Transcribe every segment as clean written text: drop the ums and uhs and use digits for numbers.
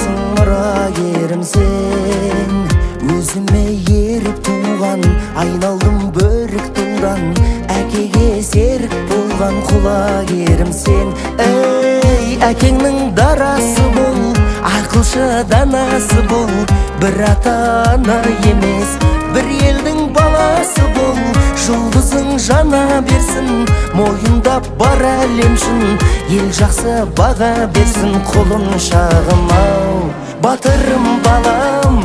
боласың мұрагерім сен. Өзіме еріп туған, айналдым бөрік тұлдан, әкеге серік болған құлагерім сен. Ей, әкеңнің дарасы бол, ақылшы данасы бол, бір ата-ана емес, бір елдің баласы бол. Жұлдызың жана берсін, мойындап бар әлем шын, ел жақсы баға берсін, қолын шағым ау. Батырым балам,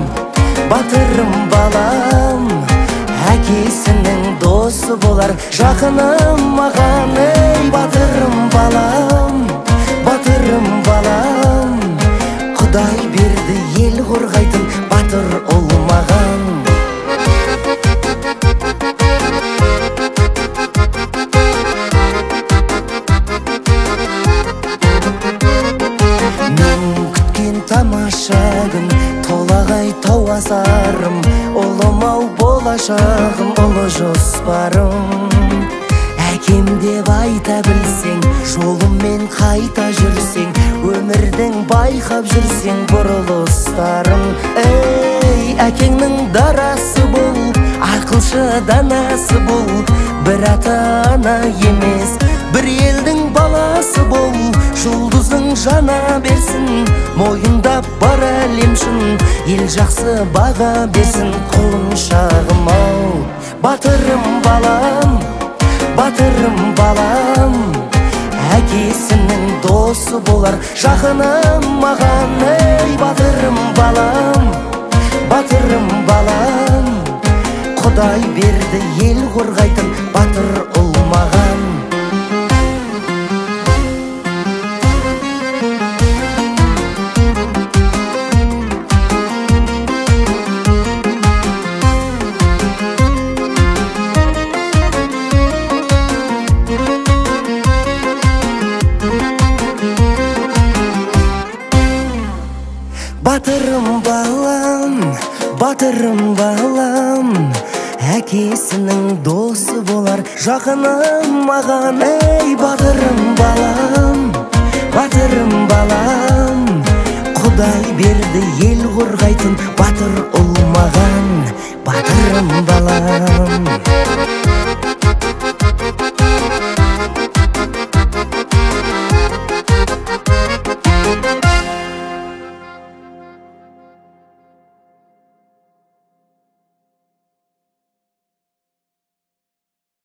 батырым балам, әкесінің досы болар жақыным маған. Ей, батырым балам, батырым балам, Құдай берді ел қорғайтын батыр ұл маған. Тамаша күн, толағай тауасарым, ұлым-ау болашағым, ұлы жоспарым. Әкем деп айта білсең, жолыммен қайта жүрсең, өмірдің байқап жүрсең бұрылыстарым. Ей, әкеңнің дарасы бол, ақылшы данасы бол, бір ата-ана емес, бір елдің баласы бол. Жұлдызың жана берсін, мойындап бар әлем шын, ел жақсы баға берсін, қолын шағым ау. Батырым балам, батырым балам, әкесінің досы болар жақыным маған. Ей, батырым балам, батырым балам, Құдай берді ел қорғайтын батыр ұл маған. Батырым балам, батырым балам, әкесінің досы болар жақыным маған. Ей, батырым балам, батырым балам, Құдай берді ел қорғайтын батыр ұл маған. Батырым балам.